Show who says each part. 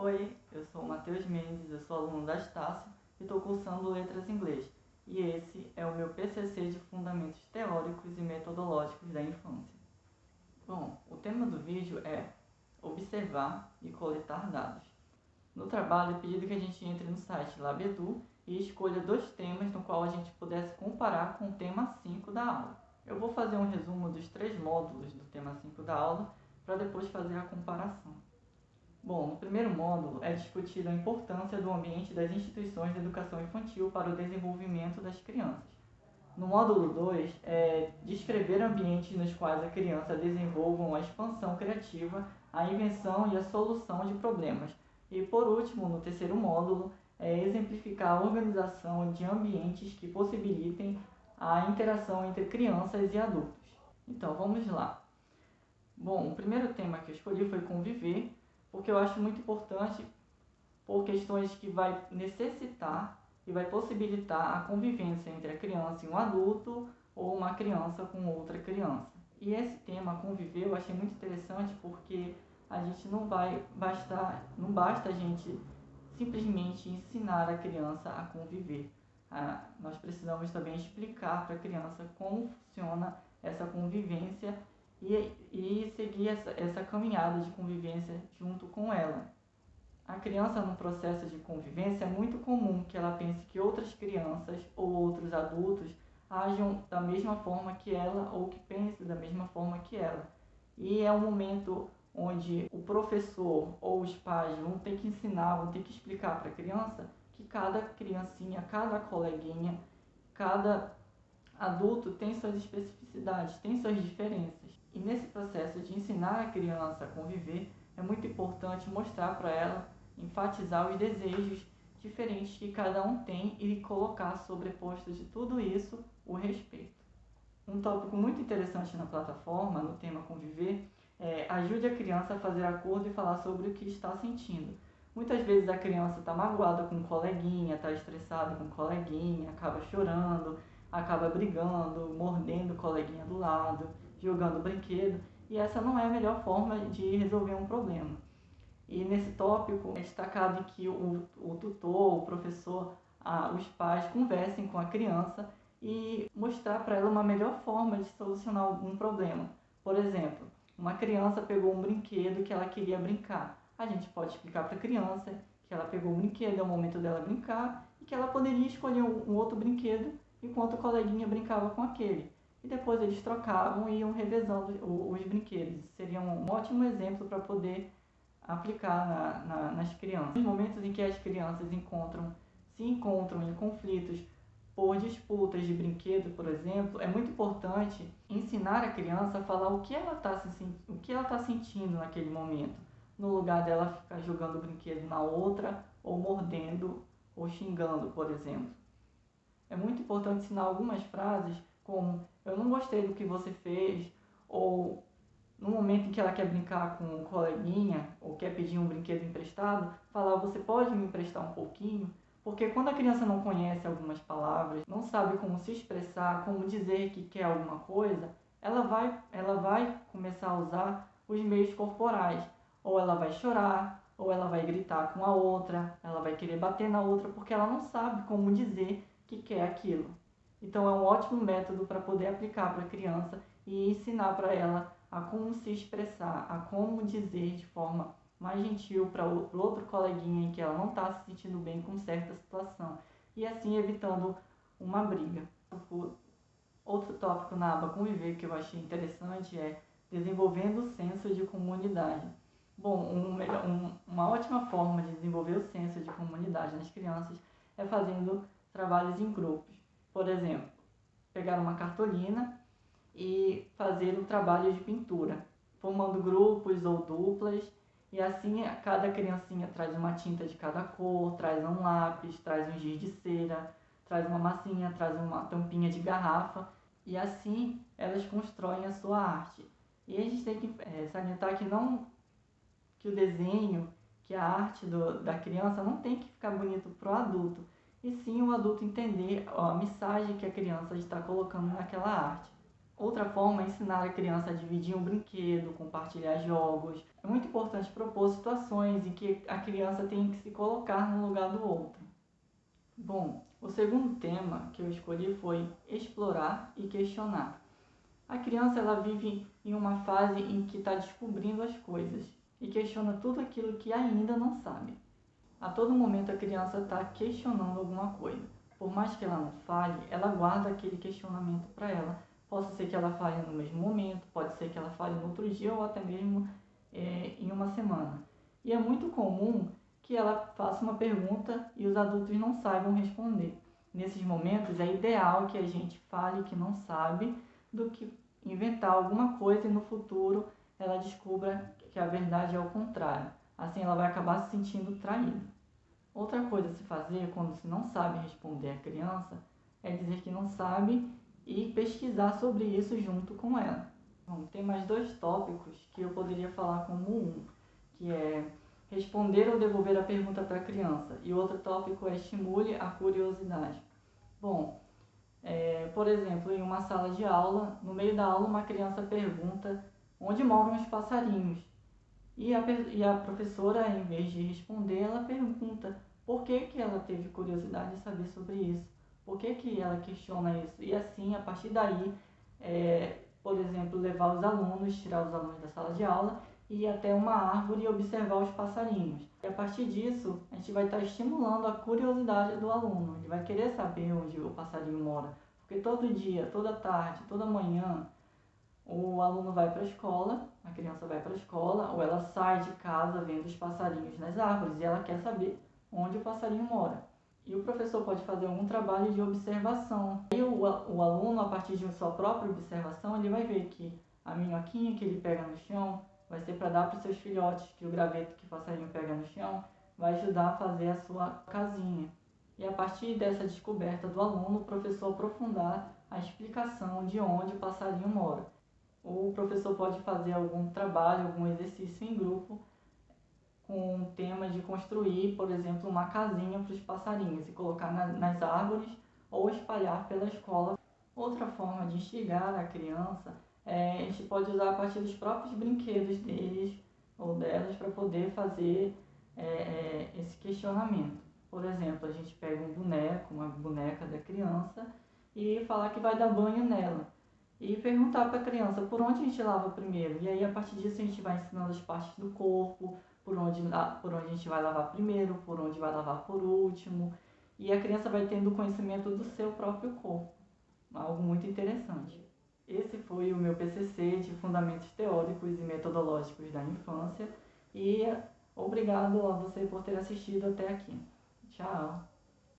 Speaker 1: Oi, eu sou o Matheus Mendes, eu sou aluno da Estácio e estou cursando Letras em Inglês. E esse é o meu PCC de Fundamentos Teóricos e Metodológicos da Infância. Bom, o tema do vídeo é observar e coletar dados. No trabalho é pedido que a gente entre no site LabEdu e escolha 2 temas no qual a gente pudesse comparar com o tema 5 da aula. Eu vou fazer um resumo dos 3 módulos do tema 5 da aula para depois fazer a comparação. Bom, no primeiro módulo é discutida a importância do ambiente das instituições de educação infantil para o desenvolvimento das crianças. No módulo 2 é descrever ambientes nos quais a criança desenvolva a expansão criativa, a invenção e a solução de problemas. E por último, no terceiro módulo, é exemplificar a organização de ambientes que possibilitem a interação entre crianças e adultos. Então, vamos lá. Bom, o primeiro tema que eu escolhi foi conviver, porque eu acho muito importante por questões que vai necessitar e vai possibilitar a convivência entre a criança e um adulto ou uma criança com outra criança. E esse tema, conviver, eu achei muito interessante porque a gente não basta a gente simplesmente ensinar a criança a conviver. Nós precisamos também explicar para a criança como funciona essa convivência e seguir essa caminhada de convivência junto com ela. A criança no processo de convivência é muito comum que ela pense que outras crianças ou outros adultos ajam da mesma forma que ela ou que pensem da mesma forma que ela. E é um momento onde o professor ou os pais vão ter que ensinar, vão ter que explicar para a criança que cada criancinha, cada coleguinha, cada adulto tem suas especificidades, tem suas diferenças. E nesse processo de ensinar a criança a conviver, é muito importante mostrar para ela, enfatizar os desejos diferentes que cada um tem e colocar sobreposto de tudo isso o respeito. Um tópico muito interessante na plataforma, no tema conviver, é ajude a criança a fazer acordo e falar sobre o que está sentindo. Muitas vezes a criança está magoada com um coleguinha, está estressada com um coleguinha, acaba chorando, acaba brigando, mordendo o coleguinha do lado, jogando brinquedo, e essa não é a melhor forma de resolver um problema. E nesse tópico é destacado que o tutor, o professor, os pais conversem com a criança e mostrar para ela uma melhor forma de solucionar algum problema. Por exemplo, uma criança pegou um brinquedo que ela queria brincar. A gente pode explicar para a criança que ela pegou o brinquedo, é o momento dela brincar, e que ela poderia escolher um outro brinquedo enquanto o coleguinha brincava com aquele. E depois eles trocavam e iam revezando os brinquedos. Seria um ótimo exemplo para poder aplicar nas crianças. Nos momentos em que as crianças se encontram em conflitos por disputas de brinquedo, por exemplo, é muito importante ensinar a criança a falar o que ela está sentindo naquele momento, no lugar dela ficar jogando o brinquedo na outra, ou mordendo, ou xingando, por exemplo. É muito importante ensinar algumas frases como eu não gostei do que você fez, ou no momento em que ela quer brincar com um coleguinha ou quer pedir um brinquedo emprestado, falar você pode me emprestar um pouquinho? Porque quando a criança não conhece algumas palavras, não sabe como se expressar, como dizer que quer alguma coisa, ela vai começar a usar os meios corporais. Ou ela vai chorar, ou ela vai gritar com a outra, ela vai querer bater na outra porque ela não sabe como dizer que quer aquilo. Então é um ótimo método para poder aplicar para a criança e ensinar para ela a como se expressar, a como dizer de forma mais gentil para o outro coleguinha em que ela não está se sentindo bem com certa situação. E assim evitando uma briga. Outro tópico na aba conviver que eu achei interessante é desenvolvendo o senso de comunidade. Bom, uma ótima forma de desenvolver o senso de comunidade nas crianças é fazendo trabalhos em grupos. Por exemplo, pegar uma cartolina e fazer um trabalho de pintura, formando grupos ou duplas, e assim cada criancinha traz uma tinta de cada cor, traz um lápis, traz um giz de cera, traz uma massinha, traz uma tampinha de garrafa, e assim elas constroem a sua arte. E a gente tem que salientar que o desenho, que a arte da criança não tem que ficar bonito para o adulto, e sim o adulto entender a mensagem que a criança está colocando naquela arte. Outra forma é ensinar a criança a dividir um brinquedo, compartilhar jogos, É muito importante propor situações em que a criança tem que se colocar no lugar do outro. Bom, o segundo tema que eu escolhi foi explorar e questionar. A criança ela vive em uma fase em que está descobrindo as coisas e questiona tudo aquilo que ainda não sabe. A todo momento a criança está questionando alguma coisa. Por mais que ela não fale, ela guarda aquele questionamento para ela. Pode ser que ela fale no mesmo momento, pode ser que ela fale no outro dia ou até mesmo em uma semana. E é muito comum que ela faça uma pergunta e os adultos não saibam responder. Nesses momentos é ideal que a gente fale que não sabe do que inventar alguma coisa e no futuro ela descubra que a verdade é o contrário. Assim ela vai acabar se sentindo traída. Outra coisa a se fazer quando se não sabe responder à criança é dizer que não sabe e pesquisar sobre isso junto com ela. Bom, tem mais 2 tópicos que eu poderia falar como um, que é responder ou devolver a pergunta para a criança, e outro tópico é estimule a curiosidade. Bom, por exemplo, em uma sala de aula, no meio da aula uma criança pergunta onde moram os passarinhos. E a professora, em vez de responder, ela pergunta por que ela teve curiosidade de saber sobre isso, por que ela questiona isso. E assim, a partir daí, por exemplo, levar os alunos, tirar os alunos da sala de aula e ir até uma árvore e observar os passarinhos. E a partir disso, a gente vai estar estimulando a curiosidade do aluno. Ele vai querer saber onde o passarinho mora, porque todo dia, toda tarde, toda manhã, o aluno vai para a escola, a criança vai para a escola, ou ela sai de casa vendo os passarinhos nas árvores e ela quer saber onde o passarinho mora. E o professor pode fazer algum trabalho de observação. E o aluno, a partir de sua própria observação, ele vai ver que a minhoquinha que ele pega no chão vai ser para dar para os seus filhotes, que o graveto que o passarinho pega no chão vai ajudar a fazer a sua casinha. E a partir dessa descoberta do aluno, o professor aprofundar a explicação de onde o passarinho mora. O professor pode fazer algum trabalho, algum exercício em grupo com o tema de construir, por exemplo, uma casinha para os passarinhos e colocar nas árvores ou espalhar pela escola. Outra forma de instigar a criança a gente pode usar a partir dos próprios brinquedos deles ou delas para poder fazer esse questionamento. Por exemplo, a gente pega um boneco, uma boneca da criança e falar que vai dar banho nela. E perguntar para a criança por onde a gente lava primeiro. E aí, a partir disso, a gente vai ensinando as partes do corpo, por onde a gente vai lavar primeiro, por onde vai lavar por último. E a criança vai tendo conhecimento do seu próprio corpo. Algo muito interessante. Esse foi o meu PCC de Fundamentos Teóricos e Metodológicos da Infância. E obrigado a você por ter assistido até aqui. Tchau!